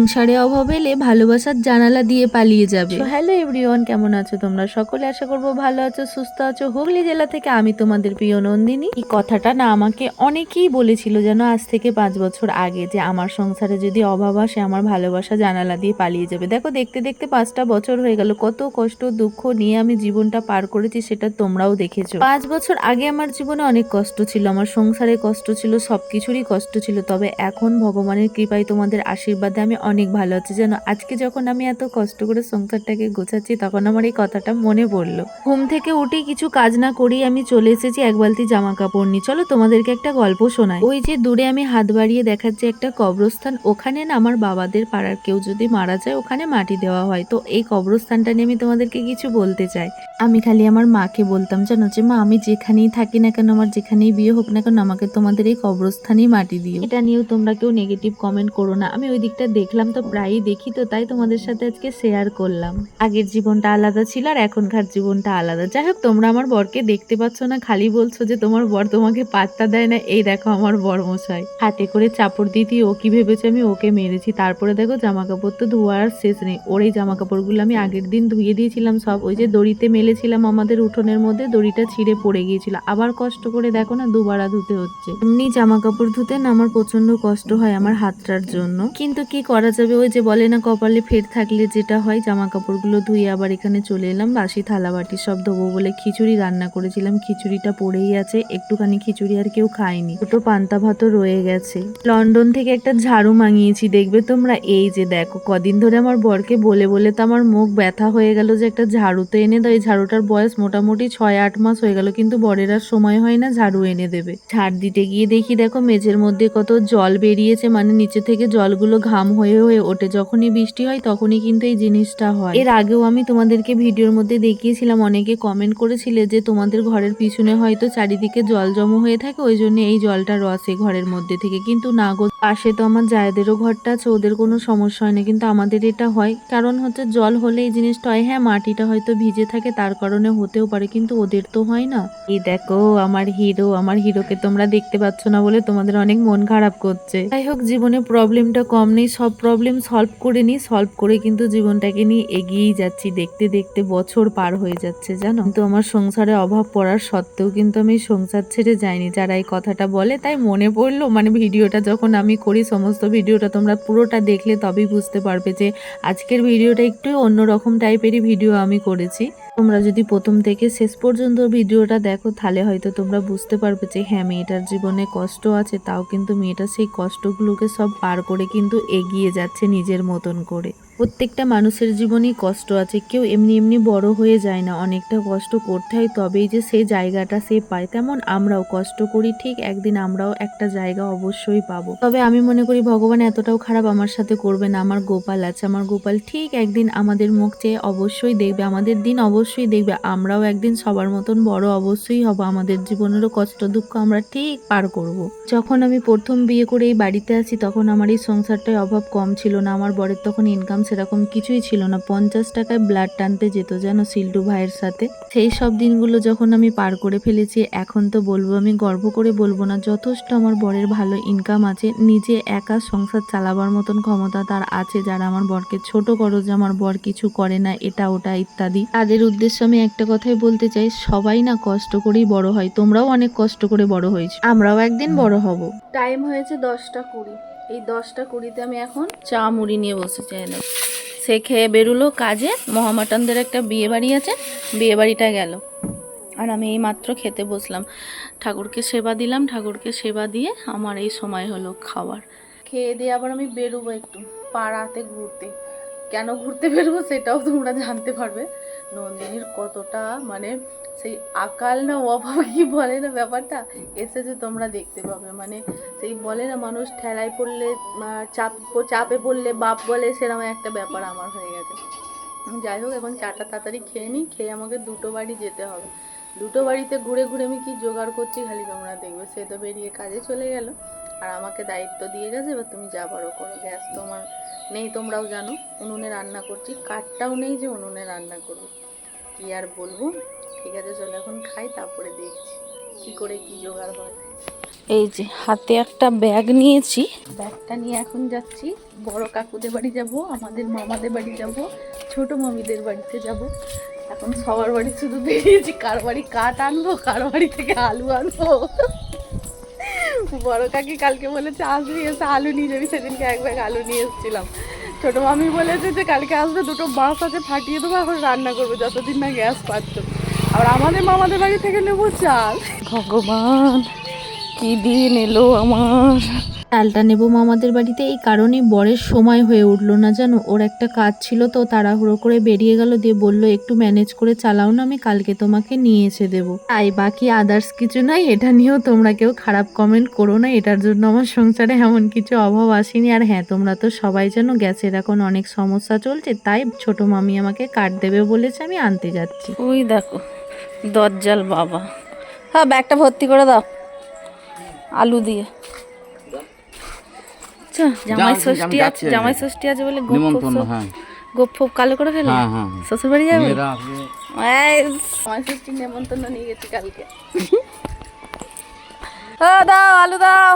সংসারে অভাব এলে ভালোবাসার জানালা দিয়ে পালিয়ে যাবে। হ্যালো এভরিওয়ান, কেমন আছো তোমরা সকলে? আশা করবো ভালো আছো, সুস্থ আছো। হুগলি জেলা থেকে আমি তোমাদের প্রিয় নন্দিনী। এই কথাটা না আমাকে অনেকেই বলেছিল যেন আজ থেকে 5 বছর আগে, যে আমার সংসারে যদি অভাব আসে আমার ভালোবাসা জানালা দিয়ে পালিয়ে যাবে। দেখো দেখতে দেখতে 5টা বছর হয়ে গেল, কত কষ্ট দুঃখ নিয়ে আমি জীবনটা পার করেছি সেটা তোমরাও দেখেছো। 5 বছর আগে আমার জীবনে অনেক কষ্ট ছিল, আমার সংসারে কষ্ট ছিল, সবকিছুরই কষ্ট ছিল। তবে এখন ভগবানের কৃপায় তোমাদের আশীর্বাদে আমি অনেক ভালো আছি। যেন আজকে যখন আমি এত কষ্ট করে সংসারটাকে গোছাচ্ছি তখন আমার এই কথাটা মনে পড়লো। ঘুম থেকে উঠে কিছু কাজ না করেই আমি চলে এসেছি এক বালতি জামা কাপড় নিয়ে। চলো তোমাদেরকে একটা গল্প শোনাই। ওই যে দূরে আমি হাত বাড়িয়ে দেখাচ্ছি একটা কবরস্থান, ওখানে না আমার বাবাদের পাড়ার কেউ যদি মারা যায় ওখানে মাটি দেওয়া হয়। তো এই কবরস্থানটা নিয়ে আমি তোমাদেরকে কিছু বলতে চাই। আমি খালি আমার মাকে বলতাম, জানো যে মা, আমি যেখানেই থাকি না কেন, আমার যেখানেই বিয়ে হোক না কেন, আমাকে তোমাদের এই কবরস্থানেই মাটি দিও। এটা নিয়েও তোমরা কেউ নেগেটিভ কমেন্ট করো না। আমি ওই দিকটা দেখলাম তো, প্রায়ই দেখি, তো তাই তোমাদের সাথে আজকে শেয়ার করলাম। আগের জীবনটা আলাদা ছিল আর এখনকার জীবনটা আলাদা। যাই হোক, তোমরা আমার বরকে দেখতে পাচ্ছ না, খালি বলছো যে তোমার বর তোমাকে পাত্তা দেয় না। এই দেখো আমার বর মশাই হাতে করে চাপড় দিতে, ও কি ভেবেছে আমি ওকে মেরেছি। তারপরে দেখো জামা কাপড় তো ধোয়ার শেষ নেই। ওর এই জামা কাপড়গুলো আমি আগের দিন ধুয়ে দিয়েছিলাম সব, ওই যে দড়িতে মেলেছিলাম আমাদের উঠোনের মধ্যে, দড়িটা ছিঁড়ে পড়ে গিয়েছিল। আবার কষ্ট করে দেখো না দুবারা ধুতে হচ্ছে। এমনি জামা কাপড় ধুতে না আমার প্রচন্ড কষ্ট হয় আমার হাতটার জন্য, কিন্তু কি করা যাবে, ওই যে বলে না কপালে ফের থাকলে যেটা হয়। জামা কাপড়গুলো ধুয়ে আবার এখানে চলে এলাম, বাসি থালা বাটি সব ধোবো বলে। খিচুড়ি রান্না করেছিলাম, খিচুড়িটা পড়েই আছে, একটুখানি খিচুড়ি আর কেউ খায়নি। দুটো পান্তা ভাতও রয়ে গেছে। লন্ডন থেকে একটা ঝাড়ু মাঙিয়েছি, দেখবে তোমরা। এই যে দেখো, কদিন ধরে আমার বরকে বলে বলে তো আমার মুখ ব্যথা হয়ে গেল যে একটা ঝাড়ু তো এনে দাও। এই ঝাড়ুটার বয়স মোটামুটি 6-8 মাস হয়ে গেল, কিন্তু বরের আর সময় হয় না ঝাড়ু এনে দেবে। ঝাড় দিতে গিয়ে দেখি দেখো মেঝের মধ্যে কত জল বেরিয়েছে, মানে নিচে থেকে জলগুলো ঘাম হয়ে হয়ে ওঠে। যখনই বৃষ্টি হয় তখনই কিন্তু এই জিনিসটা হয়। এর আগেও আমি তোমাদেরকে ভিডিওর মধ্যে দেখিয়েছিলাম, অনেকে কমেন্ট করেছিলে যে তোমাদের ঘরের পিছনে হয়তো চারিদিকে জল জমা হয়ে থাকে, ওই জন্য এই জলটা রসে ঘরের মধ্যে থেকে। কিন্তু না গো, পাশে তো আমার জায়েদেরও ঘরটা আছে, ওদের কোনো সমস্যা হয় না, কিন্তু আমাদের এটা হয়। কারণ হচ্ছে জল হলে এই জিনিসটা হয়। হ্যাঁ, মাটিটা হয়তো ভিজে থাকে তার কারণে হতেও পারে, কিন্তু ওদের তো হয় না। এই দেখো আমার হিরো, আমার হিরোকে তোমরা দেখতে পাচ্ছ না বলে তোমাদের অনেক মন খারাপ করছে। যাই হোক, জীবনে প্রবলেমটা কম নেই, সব প্রবলেম সলভ করে নিই, সলভ করে কিন্তু জীবনটাকে নিয়ে এগিয়েই যাচ্ছি। দেখতে দেখতে বছর পার হয়ে যাচ্ছে জানো, কিন্তু আমার সংসারে অভাব পড়ার সত্ত্বেও কিন্তু আমি সংসার ছেড়ে যাইনি। যারা এই কথাটা বলে, তাই মনে পড়লো, মানে ভিডিওটা যখন আমি করি, সমস্ত ভিডিওটা তোমরা পুরোটা দেখলে তবেই বুঝতে পারবে যে আজকের ভিডিওটা একটু অন্যরকম টাইপেরই ভিডিও আমি করেছি। তোমরা যদি প্রথম থেকে শেষ পর্যন্ত ভিডিওটা দেখো তাহলে হয়তো তোমরা বুঝতে পারবে যে হ্যাঁ, মেয়েটার জীবনে কষ্ট আছে, তাও কিন্তু মেয়েটা সেই কষ্টগুলোকে সব পার করে কিন্তু এগিয়ে যাচ্ছে নিজের মতন করে। প্রত্যেকটা মানুষের জীবনেই কষ্ট আছে, কেউ এমনি এমনি বড় হয়ে যায় না, অনেকটা কষ্ট করতে হয় তবেই যে সেই জায়গাটা সে পায়। তেমন আমরাও কষ্ট করি, ঠিক একদিন আমরাও একটা জায়গা অবশ্যই পাবো। তবে আমি মনে করি ভগবান এতটাও খারাপ আমার সাথে করবে না। আমার গোপাল আছে, আমার গোপাল ঠিক একদিন আমাদের মুখ চেয়ে অবশ্যই দেখবে, আমাদের দিন অবশ্যই দেখবে। আমরাও একদিন সবার মতন বড় অবশ্যই হব, আমাদের জীবনেরও কষ্ট দুঃখ আমরা ঠিক পার করব। যখন আমি প্রথম বিয়ে করে এই বাড়িতে আসি তখন আমার এই সংসারটায় অভাব কম ছিল না। আমার বরের তখন ইনকাম সেরকম কিছুই ছিল না, 50 টাকায় ব্লাড টানতে যেত যেন সিল্টু ভাইয়ের সাথে। সেই সব দিনগুলো যখন আমি পার করে ফেলেছি, এখন তো বলবো, আমি গর্ব করে বলবো না, যথেষ্ট আমার বরের ভালো ইনকাম আছে, নিজে একা সংসার চালাবার মতন ক্ষমতা তার আছে। যারা আমার বরকে ছোট করো যে আমার বর কিছু করে না, এটা ওটা ইত্যাদি, তাদের উদ্দেশ্যে আমি একটা কথাই বলতে চাই, সবাই না কষ্ট করেই বড় হয়। তোমরাও অনেক কষ্ট করে বড় হয়েছো, আমরাও একদিন বড় হব। টাইম হয়েছে 10টা 20। এই 10টা 20-তে আমি এখন চা মুড়ি নিয়ে বসেছি। সে খেয়ে বেরুলো কাজে, মহামাটানদের একটা বিয়ে বাড়ি আছে, বিয়ে বাড়িটা গেল। আর আমি এই মাত্র খেতে বসলাম, ঠাকুরকে সেবা দিলাম, ঠাকুরকে সেবা দিয়ে আমার এই সময় হলো খাওয়ার। খেয়ে দিয়ে আবার আমি বেরোবো একটু পাড়াতে ঘুরতে। কেন ঘুরতে বেরোবো সেটাও তোমরা জানতে পারবে। নন্দিনীর কতটা মানে সেই আকাল না অভাব কি বলে না ব্যাপারটা, এসেছে তোমরা দেখতে পাবে। মানে সেই বলে না মানুষ ঠেলায় পড়লে চাপে পড়লে বাপ বলে, সেরকম একটা ব্যাপার আমার হয়ে গেছে। যাই হোক, এখন চাটা তাড়াতাড়ি খেয়ে নিই, খেয়ে আমাকে 2টো বাড়ি যেতে হবে। 2টো বাড়িতে ঘুরে ঘুরে আমি কি জোগাড় করছি খালি তোমরা দেখবে। সে তো বেরিয়ে কাজে চলে গেল, আর আমাকে দায়িত্ব দিয়ে গেছে, এবার তুমি যা পারো করো। গ্যাস তো আমার নেই, তোমরাও জানো, উনুনে রান্না করছি, কাঠটাও নেই যে উনুনে রান্না করবো। কি আর বলবো। ঠিক আছে, চলো এখন খাই, তারপরে দেখছি কি করে কি জোগাড় হয়। এই যে হাতে একটা ব্যাগ নিয়েছি, ব্যাগটা নিয়ে এখন যাচ্ছি বড় কাকুদের বাড়ি যাব, আমাদের মামাদের বাড়ি যাব, ছোট মামিদের বাড়িতে যাব। এখন সবার বাড়ি শুধু বেরিয়েছি, কার বাড়ি কাঠ আনবো, কার বাড়ি থেকে আলু আনবো। বড় কাকি কালকে বলেছে আসবি, এসে আলু নিয়ে যাবি, সেদিনকে এক ব্যাগ আলু নিয়ে এসেছিলাম। ছোট মামি বলেছে যে কালকে আসবে, দুটো বাঁশ আছে ফাটিয়ে দেবো, এখন রান্না করবো যতদিন না গ্যাস পাচ্ছ। আর আমাদের মামাদের বাড়ি থেকে নেবো চাল। ভগবান কি দিন এলো আমার। চালটা নেবো মামাদের বাড়িতে এই কারণে বরের সময় হয়ে উঠলো না জানো, ওর একটা কাজ ছিল তো তাড়াহুড়ো করে বেরিয়ে গেল, দিয়ে বললো একটু ম্যানেজ করে চালাও না, আমি কালকে তোমাকে নিয়ে এসে দেবো। তাই বাকি আদার্স কিছু নাই, এটা নিয়েও তোমরা কেউ খারাপ কমেন্ট করো না, এটার জন্য আমার সংসারে এমন কিছু অভাব আসেনি। আর হ্যাঁ, তোমরা তো সবাই জানো গ্যাসের এখন অনেক সমস্যা চলছে, তাই ছোট মামি আমাকে কাঠ দেবে বলেছে, আমি আনতে যাচ্ছি। ওই দেখো দজ্জাল বাবা। হ্যাঁ ব্যাগটা ভর্তি করে দাও আলু দিয়ে। জামাই ষষ্ঠী আছে, জামাই ষষ্ঠী আছে বলে গোপ ফোপ কালো করে ফেলে শ্বশুর বাড়ি যাবে। জামাই ষষ্ঠী নেমন্তন্ন নিয়ে গেছি কালকে। দাও আলু দাও,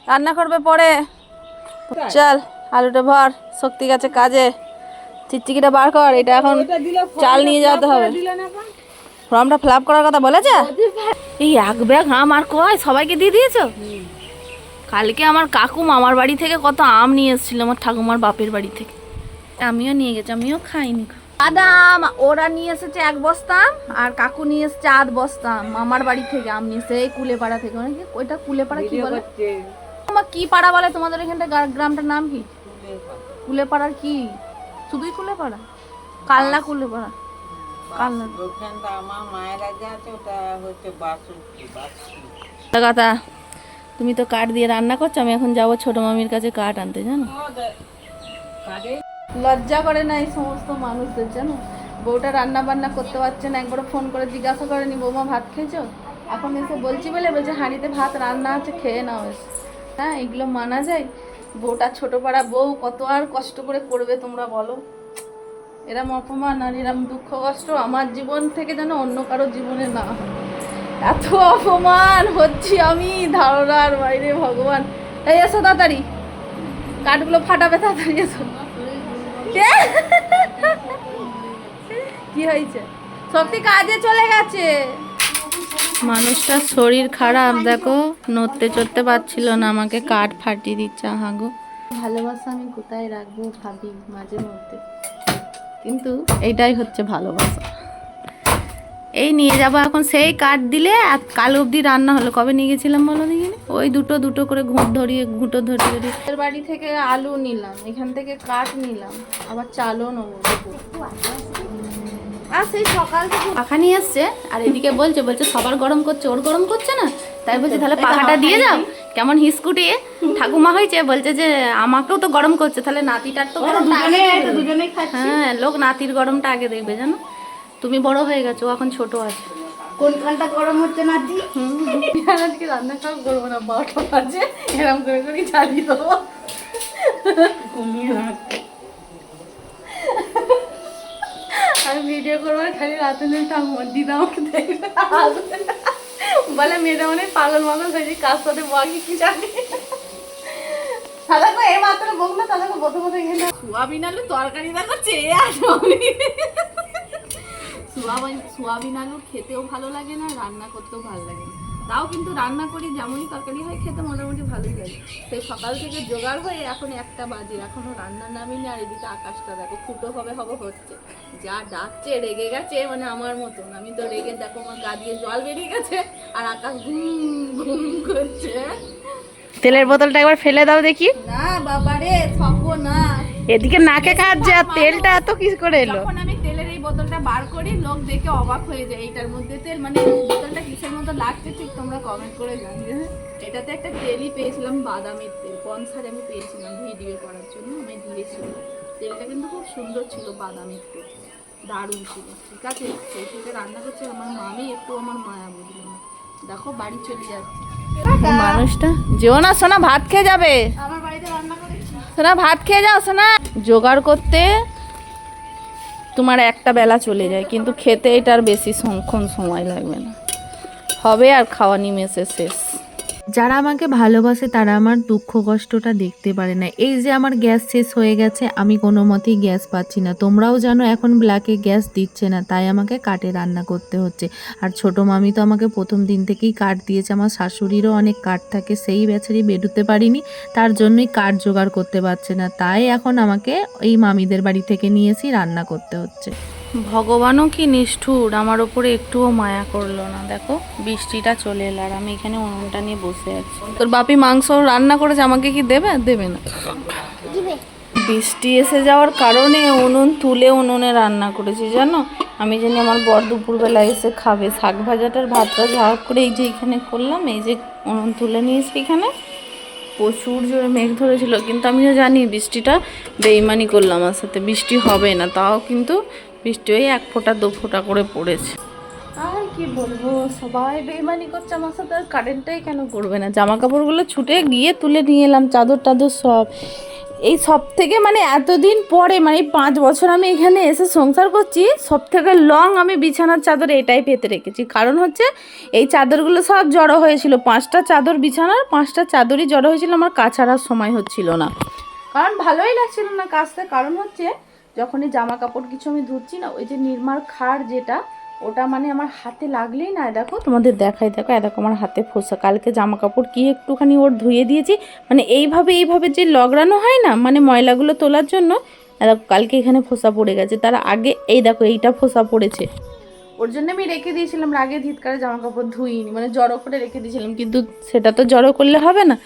রান্না করবে পরে। চল আলুটা ভর, শক্তি গেছে কাজে। চিচিকিটা বার কর, এটা এখন চাল নিয়ে যেতে হবে। ফর্মটা ফিল আপ করার কথা বলেছে। এই এক ব্যাগ আম আর কয় সবাইকে দিয়ে দিয়েছো? কালকে আমার কাকু মামার বাড়ি থেকে কত আম নিয়ে এসেছিল, আমার ঠাকুমার বাপের বাড়ি থেকে, আমিও নিয়ে গেছি, আমিও খাইনি। আদাম ওরা নিয়ে এসেছে 1 বস্তা আম, আর কাকু নিয়ে এসেছে 8 বস্তা আম মামার বাড়ি থেকে আম নিয়ে এসে, এই কুলেপাড়া থেকে। ওইটা কুলেপাড়া কি বলে, তোমার কি পাড়া বলে তোমাদের এখানটা, গ্রামটার নাম কি? কুলেপাড়ার কি শুধুই কুলেপাড়া? কালনা কুলেপাড়া, কালনা কথা। তুমি তো কাঠ দিয়ে রান্না করছো, আমি এখন যাবো ছোট মামির কাছে কাঠ আনতে, জানো লজ্জা করে না এই সমস্ত মানুষদের, জানো বউটা রান্না বান্না করতে পারছে না, একবার ফোন করে জিজ্ঞাসা করেনি বৌমা ভাত খেয়েছো? এখন এসে বলছি বলছে হাঁড়িতে ভাত রান্না আছে, খেয়ে নাও এসে। হ্যাঁ এগুলো মানা যায়? বউটা ছোট পাড়া বউ, কত আর কষ্ট করে করবে তোমরা বলো? এরম অপমান আর এরম দুঃখ কষ্ট আমার জীবন থেকে যেন অন্য কারো জীবনে না হয়। এত অপমান হচ্ছি আমি ধারণার বাইরে, ভগবান। এই এসো তাড়াতাড়ি, কাঠগুলো ফাটাবে, তাড়াতাড়ি এসো। কি হয়েছে? শক্তি কাজে চলে গেছে। মানুষটার শরীর খারাপ, দেখো নড়তে চড়তে পারছিল না, আমাকে কাঠ ফাটিয়ে দিচ্ছে। হাগো ভালোবাসা আমি কোথায় রাখবো ভাবি মাঝে মধ্যে, কিন্তু এইটাই হচ্ছে ভালোবাসা। এই নিয়ে যাবো এখন, সেই কাঠ দিলে কাল অবধি রান্না হলো। কবে নিয়ে গেছিলাম বলো দেখি? ওই দুটো করে ঘুঁটো ধরিয়ে বাড়ি থেকে আলু নিলাম, এখান থেকে কাঠ নিলাম, আবার চালও নেবো। আর সেই সকাল থেকে পাখা নিয়ে আসছে, আর এদিকে বলছে সবার গরম করছে, ওর গরম করছে না, তাই বলছে তাহলে পাখাটা দিয়ে যাও। কেমন হিসকুটি ঠাকুমা হয়েছে, বলছে যে আমাকেও তো গরম করছে, তাহলে নাতিটার তো দুজনেই খাচ্ছে। হ্যাঁ লোক নাতির গরমটা আগে দেখবে, জানো তুমি বড় হয়ে গেছো, এখন ছোট আছে। কোন কালটা গরম হচ্ছে নাতি? আজকে রান্না খাওয়া করবো না, 12টা বাজে, এরকম করে চালিয়ে দেবো। আমি ভিডিও করবো, খালি রাতে দিদা আমাকে দেখবে, বলে মেয়েটা মানে পাগল মাগল হয়েছে, কাজ সাথে বাকি কি জানি। দাদাকে এই মাত্র বক না, দাদাকে প্রথমত এখানে সোয়াবিন আলু তরকারি দেখো চেয়ে আসো। সোয়াবিন আলু খেতেও ভালো লাগে না, রান্না করতেও ভালো লাগে না, তাও কিন্তু রান্না করি, যেমনই তরকারি হয় খেতে মোটামুটি ভালোই লাগে। সেই সকাল থেকে জোগাড় হয়ে এখন 1টা বাজে, এখনো রান্না নামিনি। আর এদিকে আকাশটা দেখো ফুটো হবে হচ্ছে, যা ডাকছে, রেগে গেছে মানে আমার মতন। আমি তো রেগে দেখো আমার গা দিয়ে জল বেরিয়ে গেছে, আর আকাশ ঘুম করছে। তেলের বোতলটা একবার ফেলে দাও দেখি। না বাবারে থাকবো না, এদিকে নাকে কাটছে, আর তেলটা এত কি করে এলো? যখন আমি তেলের এই বোতলটা বার করি, লোক দেখে অবাক হয়ে যায়, এইটার মধ্যে তেল, মানে বোতলটা কিসের মতো লাগছে ঠিক তোমরা কমেন্ট করে জানিয়ে। এটাতে একটা তেলই পেয়েছিলাম, বাদামের তেল, পনসারে আমি পেয়েছিলাম ভিডিও করার জন্য, আমি দিয়েছিলাম। তেলটা কিন্তু খুব সুন্দর ছিল, বাদামের তেল, দারুণ ছিল। ঠিক আছে, সেই থেকে রান্না করছে আমার মামি, একটু আমার মায়া বুঝলো না। দেখো বাড়ি চলে যাচ্ছে মানুষটা। যেও না সোনা, ভাত খেয়ে যাবে। সোনা ভাত খেয়ে যাও সোনা। জোগাড় করতে তোমার 1টা বেলা চলে যায়, কিন্তু খেতে এটার বেশি সময় লাগবে না, হবে আর খাওয়া নিমেষে শেষ। যারা আমাকে ভালোবাসে তারা আমার দুঃখ কষ্টটা দেখতে পারে না। এই যে আমার গ্যাস শেষ হয়ে গেছে, আমি কোনো মতেই গ্যাস পাচ্ছি না। তোমরাও জানো এখন ব্ল্যাকে গ্যাস দিচ্ছে না, তাই আমাকে কাঠে রান্না করতে হচ্ছে। আর ছোটো মামি তো আমাকে প্রথম দিন থেকেই কাঠ দিয়েছে। আমার শাশুড়িরও অনেক কাঠ থাকে, সেই বেচারি বেরোতে পারিনি, তার জন্যই কাঠ জোগাড় করতে পারছে না, তাই এখন আমাকে এই মামিদের বাড়ি থেকে নিয়েছি রান্না করতে হচ্ছে। ভগবানও কি নিষ্ঠুর, আমার ওপরে একটুও মায়া করলো না। দেখো বৃষ্টিটা চলে এলো আর আমি এখানে উনুনটা নিয়ে বসে আছি। তোর বাপি মাংস রান্না করেছে, আমাকে কি দেবে? দেবে না। বৃষ্টি এসে যাওয়ার কারণে উনুন তুলে উনুনে রান্না করেছি জানো। আমি জানি আমার বর দুপুরবেলা এসে খাবে। শাক ভাজাটার ভাতটা ঝাড় করে এই যে এখানে করলাম, এই যে উনুন তুলে নিয়েছি এখানে। প্রচুর জোরে মেঘ ধরেছিল, কিন্তু আমিও জানি বৃষ্টিটা বেইমানি করলাম আমার সাথে, বৃষ্টি হবে না, তাও কিন্তু বৃষ্টি ওই 1 ফোঁটা 2 ফোঁটা করে পড়েছে। আর কি বলবো, সবাই বেইমানি করছে আমার সাথে, আর কারেন্টটাই কেন করবে না। জামা কাপড়গুলো ছুটে গিয়ে তুলে নিয়ে এলাম, চাদর টাদর সব। এই সব থেকে মানে এতদিন পরে, মানে 5 বছর আমি এখানে এসে সংসার করছি, সব থেকে লং আমি বিছানার চাদর এটাই পেতে রেখেছি। কারণ হচ্ছে এই চাদরগুলো সব জড়ো হয়েছিল, 5টা চাদর বিছানার, 5টা চাদরই জড়ো হয়েছিল, আমার কাচার সময় হচ্ছিল না, কারণ ভালোই লাগছিল না কাচতে। কারণ হচ্ছে যখনই জামা কাপড় কিছু আমি ধুচ্ছি না, ওই যে নির্মার খাড় যেটা, ওটা মানে আমার হাতে লাগলেই না, দেখো তোমাদের দেখাই, দেখো দেখো আমার হাতে ফোসা। কালকে জামা কাপড় কি একটুখানি ওর ধুয়ে দিয়েছি, মানে এইভাবে যে লগড়ানো হয় না, মানে ময়লাগুলো তোলার জন্য, দেখো কালকে এখানে ফোসা পড়ে গেছে। তার আগে এই দেখো এইটা ফোসা পড়েছে, ওর জন্য আমি রেখে দিয়েছিলাম, রাগে ধিৎকারে জামা কাপড় ধুইনি, মানে জড়ো করে রেখে দিয়েছিলাম। কিন্তু সেটা তো জড়ো করলে হবে না,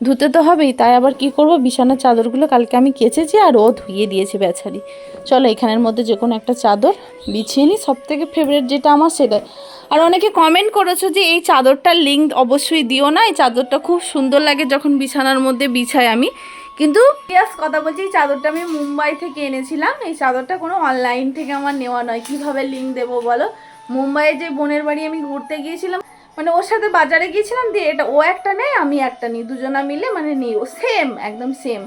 ধুতে তো হবেই। তাই আবার কি করব, বিছানার চাদরগুলো কালকে আমি কেচেছি আর ও ধুয়ে দিয়েছে বেচারি। চলো এখানের মধ্যে যে কোনো একটা চাদর বিছিয়ে নিই, সবথেকে ফেভারিট যেটা আমার সেটাই। আর অনেকে কমেন্ট করেছো যে এই চাদরটার লিঙ্ক অবশ্যই দিও না, এই চাদরটা খুব সুন্দর লাগে যখন বিছানার মধ্যে বিছাই আমি। কিন্তু ইয়াস কথা বলছি, এই চাদরটা আমি মুম্বাই থেকে এনেছিলাম। এই চাদরটা কোনো অনলাইন থেকে আমার নেওয়া নয়। কিভাবে লিঙ্ক দেবো বলো? মুম্বাইয়ে যে বোনের বাড়ি আমি ঘুরতে গিয়েছিলাম, মানে ওর সাথে বাজারে গিয়েছিলাম, দিয়ে এটা ও একটা নেয় আমি একটা নিই, দুজনা মিলে মানে নিই, ও সেম একদম সেম।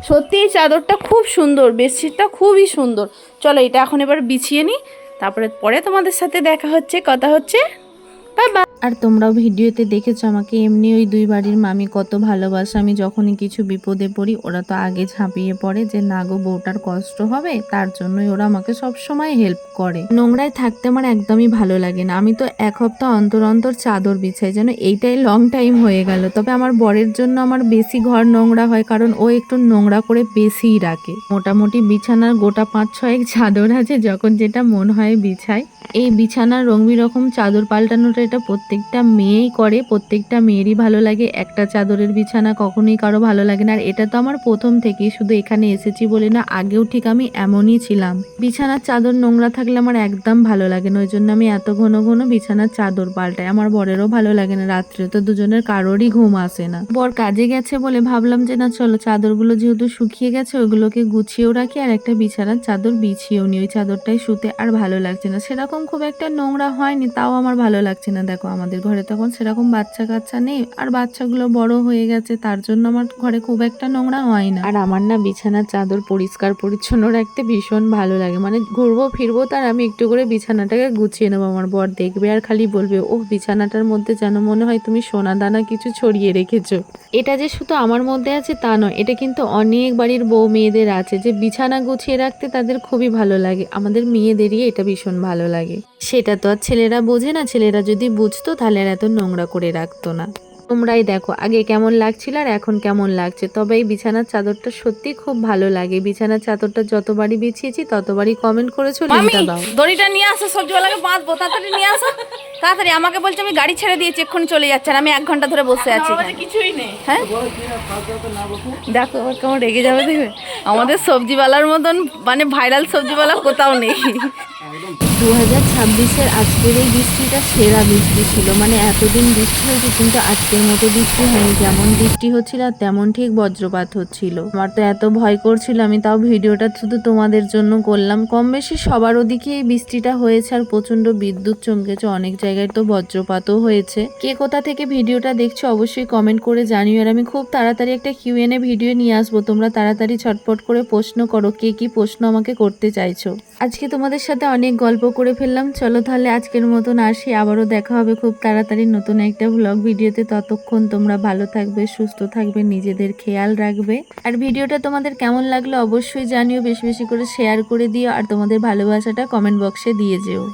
সত্যি এই চাদরটা খুব সুন্দর, বেডশিটটা খুবই সুন্দর। চলো এটা এখন এবার বিছিয়ে নিই, তারপরে পরে তোমাদের সাথে দেখা হচ্ছে, কথা হচ্ছে। Bye bye. আর তোমরাও ভিডিওতে দেখেছো আমাকে এমনি ওই 2 বাড়ির মামি কত ভালোবাসে। আমি যখনই কিছু বিপদে পড়ি ওরা তো আগে ঝাঁপিয়ে পড়ে, যে না গো বউটার কষ্ট হবে, তার জন্যই ওরা আমাকে সব সময় হেল্প করে। নোংরায় থাকতে আমার একদমই ভালো লাগে না। আমি তো 1 সপ্তাহ অন্তর অন্তর চাদর বিছাই, যেন এইটাই লং টাইম হয়ে গেল। তবে আমার বরের জন্য আমার বেশি ঘর নোংরা হয়, কারণ ও একটু নোংরা করে বেশিই রাখে। মোটামুটি বিছানার গোটা 5-6 চাদর আছে, যখন যেটা মন হয় বিছাই। এই বিছানার রং বেরকম চাদর পাল্টানোটা এটা প্রত্যেকটা মেয়েই করে, প্রত্যেকটা মেয়েরই ভালো লাগে। একটা চাদরের বিছানা কখনোই কারো ভালো লাগে না। আর এটা তো আমার প্রথম থেকেই, শুধু এখানে এসেছি বলে না, আগেও ঠিক আমি এমনই ছিলাম। বিছানার চাদর নোংরা থাকলে আমার একদম ভালো লাগে না, ওই জন্য আমি এত ঘন ঘন বিছানার চাদর পাল্টাই। আমার বরেরও ভালো লাগে না, রাত্রে তো দুজনের কারোরই ঘুম আসে না। বর কাজে গেছে বলে ভাবলাম যে না চলো চাদরগুলো যেহেতু শুকিয়ে গেছে ওইগুলোকে গুছিয়েও রাখি, আর একটা বিছানার চাদর বিছিয়েও নি। ওই চাদরটাই শুতে আর ভালো লাগছে না, সেরকম খুব একটা নোংরা হয়নি, তাও আমার ভালো লাগছে না। দেখো আমাদের ঘরে তখন সেরকম বাচ্চা কাচ্চা নেই, আর বাচ্চাগুলো বড় হয়ে গেছে, তার জন্য আমার ঘরে খুব একটা নোংরা হয় না। আর আমার না বিছানার চাদর পরিষ্কার পরিচ্ছন্ন রাখতে ভীষণ ভালো লাগে, মানে ঘুরবো ফিরবো তার আমি একটু করে বিছানাটাকে গুছিয়ে নেবো। আমার বর দেখবে আর খালি বলবে, ও বিছানাটার মধ্যে যেন মনে হয় তুমি সোনা দানা কিছু ছড়িয়ে রেখেছো। এটা যে শুধু আমার মধ্যে আছে তা নয়, এটা কিন্তু অনেক বাড়ির বউ মেয়েদের আছে, যে বিছানা গুছিয়ে রাখতে তাদের খুবই ভালো লাগে। আমাদের মেয়েদেরই এটা ভীষণ ভালো লাগে। সেটা তো আর ছেলেরা বোঝে না, ছেলেরা যদি বুঝতো তাহলে আর এত নোংরা করে রাখতো না। তোমরাই দেখো আগে কেমন লাগছিল আর এখন কেমন লাগছে। তবে এই বিছানার চাদরটা সত্যি খুব ভালো লাগে। বিছানার চাদরটা যতবারই বিছিয়েছি ততবারই কমেন্ট করেছো লিংকটা দাও। দড়িটা নিয়ে আসো, সবজিওয়ালাকে বাঁধবো, তাড়াতাড়ি নিয়ে আসো তাড়াতাড়ি। আমাকে বলছে আমি গাড়ি ছেড়ে দিয়েছি, এক্ষুনি চলে যাচ্ছে, আর আমি 1 ঘন্টা ধরে বসে আছি। কিছুই নেই। হ্যাঁ দেখো আবার কেমন রেগে যাবে, দেখবে আমাদের সবজিওয়ালার মতন মানে ভাইরাল সবজিওয়ালা কোথাও নেই। 2026-এর আজকের এই বৃষ্টিটা সেরা বৃষ্টি ছিল। মানে এতদিন বৃষ্টি হয়েছে কিন্তু আজকের মতো বৃষ্টি হয়নি। যেমন বৃষ্টি হচ্ছিল তেমন ঠিক বজ্রপাত হচ্ছিল। আমার তো এত ভয় করছিল, আমি তাও ভিডিওটা শুধু তোমাদের জন্য করলাম। কম বেশি সবার ওদিকে এই বৃষ্টিটা হয়েছে, আর প্রচন্ড বিদ্যুৎ চমকেছে, অনেক জায়গায় তো বজ্রপাতও হয়েছে। কে কোথা থেকে ভিডিওটা দেখছো অবশ্যই কমেন্ট করে জানিও। আর আমি খুব তাড়াতাড়ি একটা Q&A ভিডিও নিয়ে আসবো, তোমরা তাড়াতাড়ি ছটপট করে প্রশ্ন করো, কে কি প্রশ্ন আমাকে করতে চাইছো। আজকে তোমাদের সাথে অনেক গল্প করে ফেললাম। চলো তাহলে আজকের মতন আসি, আবারও দেখা হবে খুব তাড়াতাড়ি নতুন একটা ব্লগ ভিডিওতে। ততক্ষণ তোমরা ভালো থাকবে, সুস্থ থাকবে, নিজেদের খেয়াল রাখবে। আর ভিডিওটা তোমাদের কেমন লাগলো অবশ্যই জানিও, বেশি বেশি করে শেয়ার করে দিও আর তোমাদের ভালোবাসাটা কমেন্ট বক্সে দিয়ে যেও।